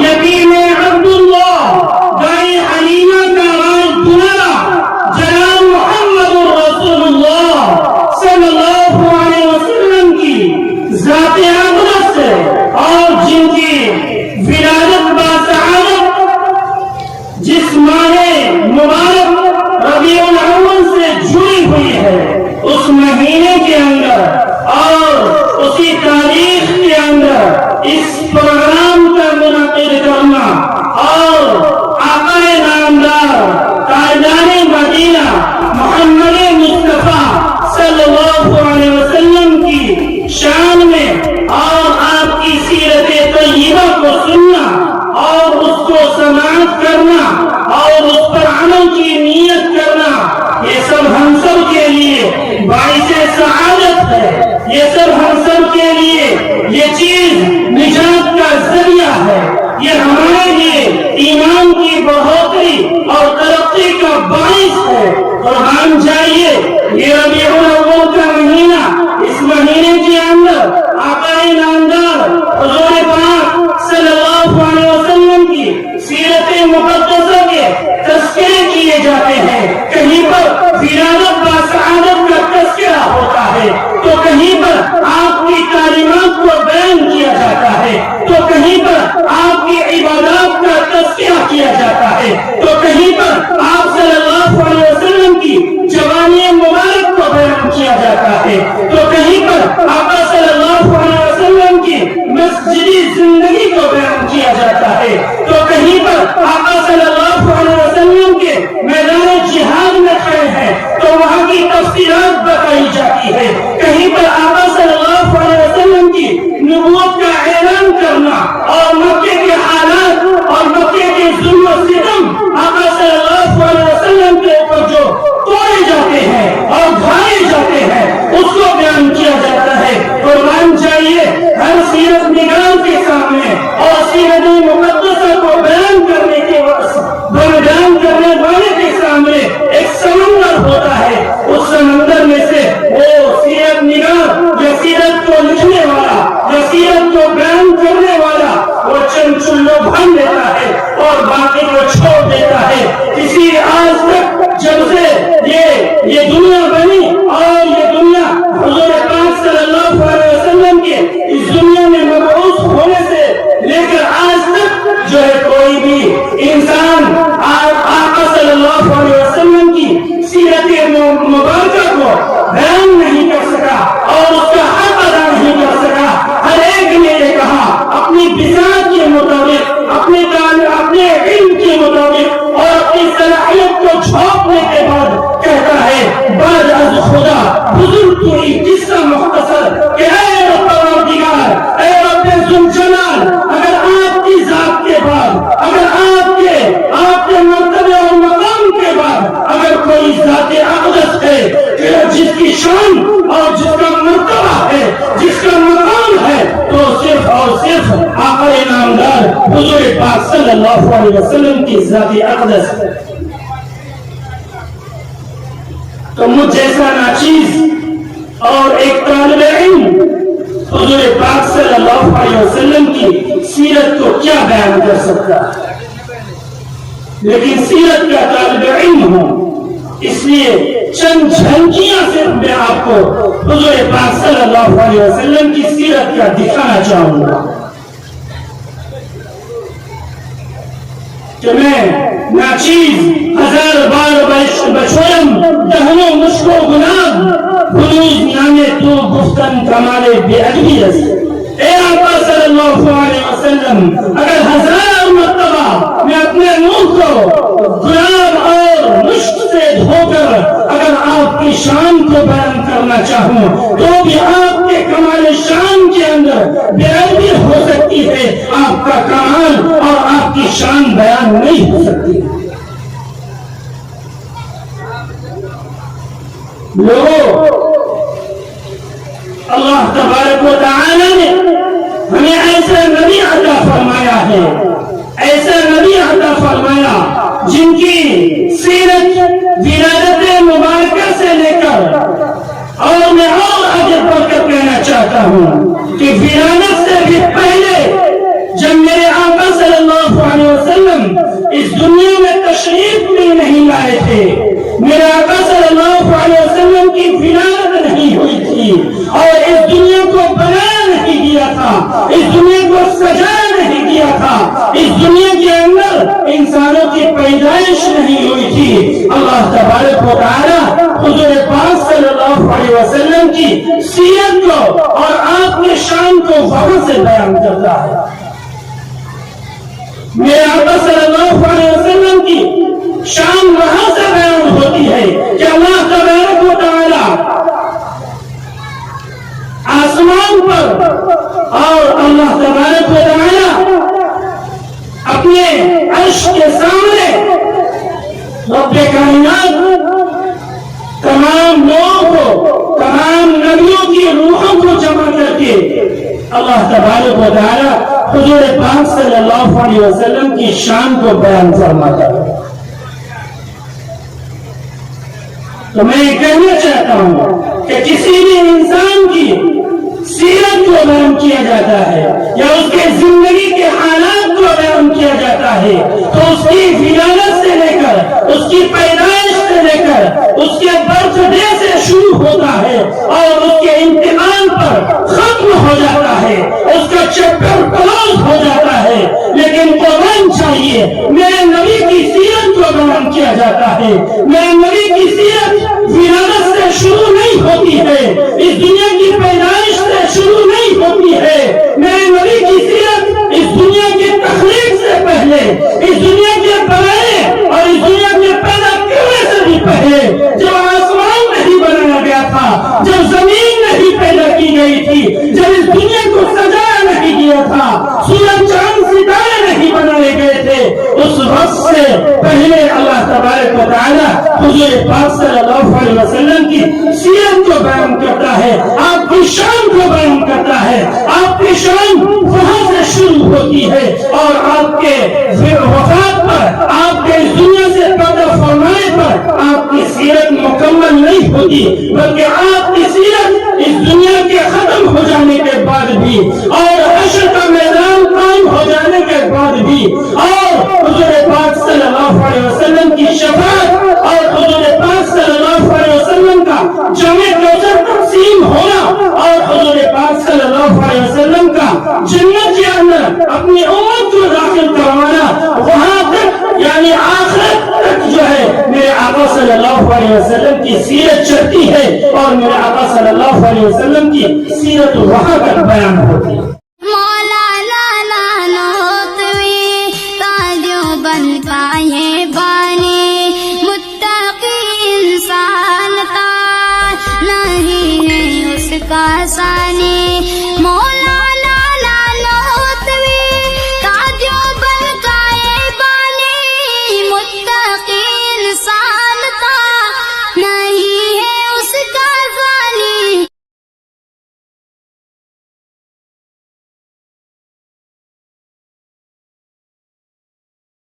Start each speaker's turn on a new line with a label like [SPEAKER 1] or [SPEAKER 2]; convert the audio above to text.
[SPEAKER 1] یتیم عبداللہ دائی حلیمہ کا راج دلہا جناب محمد رسول اللہ صلی اللہ علیہ وسلم کی ذات اقدس سے اور جن کی ولادت باسعادت جس ماہ مبارک ربیع الاول سے جڑی ہوئی ہے، اس مہینے کے اندر اور اسی تاریخ کے اندر اس پروگرام کا منعقد کرنا اور آقا نامدار تاجدار مدینہ محمد مصطفیٰ صلی اللہ علیہ وسلم کی شان میں اور آپ کی سیرت طیبہ کو سننا اور اس کو سماعت کرنا اور اس پر عمل کی نیت کرنا، یہ سب ہم سب کے لیے باعث سعادت ہے، یہ سب ہم سب کے لیے یہ چیز نجات کا ذریعہ ہے، یہ ہمارے لیے ایمان کی بڑھوتری اور ترقی کا باعث ہے۔ قربان جائیے، یہ ربیع الاول کا مہینہ، اس مہینے کے اندر آقا نامدار حضور پاک صلی اللہ علیہ وسلم کی سیرت مقدسہ کے تذکرے کیے جاتے ہیں، کہیں پر ولادت باسعادت کا تذکرہ ہوتا ہے تو کہیں پر آپ کی تعلیمات کو بیان کیا جاتا ہے، تو کہیں پر آپ کی عبادات کا تذکرہ کیا جاتا ہے، تو کہیں پر آپ صلی اللہ علیہ وسلم کی جوانی مبارک کو بیان کیا جاتا ہے، تو کہیں پر آقا صلی اللہ علیہ وسلم کی مسجدی زندگی کو بیان کیا جاتا ہے، تو کہیں پر آقا صلی اللہ علیہ وسلم کے میدان جہاد میں کھڑے ہیں تو وہاں کی تفصیلات بتائی جاتی ہے، کہیں پر آقا صلی اللہ علیہ وسلم کی نبوت کا اعلان کرنا اور مکے کے حالات اور مکے کے ظلم و ستم آقا صلی اللہ علیہ وسلم کے اوپر جو توڑے جاتے ہیں اور ڈھائے جاتے ہیں اس کو بیان کیا جاتا ہے۔ قربان جائیے، ہر سیرت نگار کے سامنے اور سیرت مقدسہ کو بیان کرنے والے کے سامنے ایک سمندر ہوتا ہے، اس سمندر میں سے وہ سیرت نگار یا سیرت کو لکھنے والا یا سیرت کو بیان کرنے والا وہ چند چلو بھر دیتا ہے اور باقی کو چھوڑ دیتا ہے۔ اسی آج تک جب سے یہ دنیا بنی اور یہ دنیا حضور پاک صلی اللہ علیہ وسلم کے اس دنیا میں مبعوث ہونے سے لے کر آج تک جو ہے کوئی بھی انسان آقا صلی اللہ علیہ وسلم کی سیرت مبارکہ کو بیان نہیں کر سکا اور اس کا حق ادا نہیں کر سکا۔ ہر ایک نے یہ کہا اپنی بساط کے مطابق، اپنے علم کے مطابق اور اپنی صلاحیت کو چھوپنے کے بعد کہتا ہے بعد از خدا بزرگ تو ایک قصہ مختصر کہ اے رب پروردگار، اے رب ذوالجلال، اگر آپ کی ذات کے بعد، اگر آپ کے مرتبے اور مقام کے بعد اگر کوئی ذات اقدس ہے جس کی شان اور جس کا مرتبہ ہے، جس کا مقام ہے، تو صرف اور صرف آقا نامدار حضور پاک صلی اللہ علیہ وسلم کی ذات اقدس ہے۔ تو مجھ جیسا ناچیز اور ایک طالب علم حضور پاک صلی اللہ علیہ وسلم کی سیرت کو کیا بیان کر سکتا ہے، لیکن سیرت کا طالب علم ہوں، اس لیے چند جھلکیاں صرف میں آپ کو حضور پاک صلی اللہ علیہ وسلم کی سیرت کا دکھانا چاہوں گا کہ میں ناچیز ہزار بار بچویم دہنو مشکو گناہ بلوز نامے تو گفتن کمال بے ادبی رسی۔ اے آقا صلی اللہ علیہ وسلم، اگر ہزار مرتبہ میں اپنے منہ کو گلاب اور مشک سے دھو کر اگر آپ کی شان کو بیان کرنا چاہوں تو بھی آپ کے کمال شان کے اندر بے ادبی ہو سکتی ہے، آپ کا کمال اور آپ کی شان بیان نہیں ہو سکتی۔ لوگوں، اللہ تبارک و تعالی نے ہمیں ایسا نبی عطا فرمایا ہے، ایسا نبی عطا فرمایا جن کی سیرت ولادت مبارکہ سے لے کر، اور میں اور آگے بڑھ کر کہنا چاہتا ہوں کہ ولادت سے بھی پہلے جب میرے آقا دنیا میں تشریف بھی نہیں لائے تھے، میرے آقا صلی اللہ علیہ وسلم کی ولادت نہیں ہوئی تھی، اور اس دنیا کو بنایا نہیں گیا تھا، اس دنیا کو سجایا نہیں گیا تھا، اس دنیا کے اندر انسانوں کی پیدائش نہیں ہوئی تھی۔ اللہ تبارک و تعالی حضور پاک صلی اللہ علیہ وسلم کی سیرت کو اور آپ کے شان کو وہاں سے بیان کرتا ہے۔ میرے آقا صلی اللہ علیہ وسلم کی شان وہاں سے بیان ہوتی ہے کہ اللہ تبارک و تعالی آسمان پر اور اللہ تبارک و تعالی اپنے عرش کے سامنے رب کائنات تمام لوگوں کو، تمام نبیوں کی روحوں کو جمع کر کے اللہ تبارک و تعالی حضور پاک صلی اللہ علیہ وسلم کی شان کو بیان فرماتا ہے۔ تو میں یہ کہنا چاہتا ہوں کہ کسی بھی انسان کی سیرت کو بیان کیا جاتا ہے یا اس کے زندگی کے حالات کو بیان کیا جاتا ہے تو اس کی ولادت سے لے کر، اس کی پیدائش سے لے کر، اس کے برتھ ڈے سے شروع ہوتا ہے اور اس کے انتقال پر ختم ہو جاتا ہے، اس کا چیپٹر کلوز ہو جاتا ہے۔ لیکن قرآن چاہیے میرے نبی کی سیرت کو بیان کیا جاتا ہے۔ میرے نبی کی سیرت ولادت سے شروع نہیں ہوتی ہے، اس دنیا کی پیدائش سے شروع نہیں ہوتی ہے۔ میرے نبی کی سیرت اس دنیا کی تخلیق سے پہلے، اس دنیا کے بنانے اور اس دنیا کے پیدا کرنے سے بھی پہلے، جب آسمان نہیں بنایا گیا تھا، جب زمین نہیں پیدا کی گئی تھی، جب اس دنیا کو سجایا نہیں گیا تھا، سورج چاند ستارے نہیں بنائے گئے تھے، اس وقت سے پہلے اللہ تبارک و تعالی حضور پاک صلی اللہ علیہ وسلم کی سیرت کو بیان کرتا ہے، آپ کی شان کو بیان کرتا ہے۔ آپ کی شان وہاں سے شروع ہوتی ہے اور آپ کے وفات پر، آپ کے اس دنیا سے پیدا فرمانے پر آپ کی سیرت مکمل نہیں ہوتی، بلکہ آپ کی سیرت اس دنیا کے ختم ہو جانے کے بعد بھی اور حشر کا میدان قائم ہو جانے کے بعد بھی اور حضور پاک صلی اللہ علیہ وسلم کی شفاعت اور حضور پاک صلی اللہ علیہ وسلم کا جامع کوثر تقسیم ہونا اور حضور پاک صلی اللہ علیہ وسلم کا جنت کے اندر اپنی امت کو داخل کروانا، وہاں تک یعنی آخرت تک جو ہے میرے آقا صلی اللہ علیہ وسلم کی سیرت چلتی ہے اور میرے آقا صلی اللہ علیہ وسلم کی سیرت وہاں تک بیان ہوتی ہے۔
[SPEAKER 2] آسانی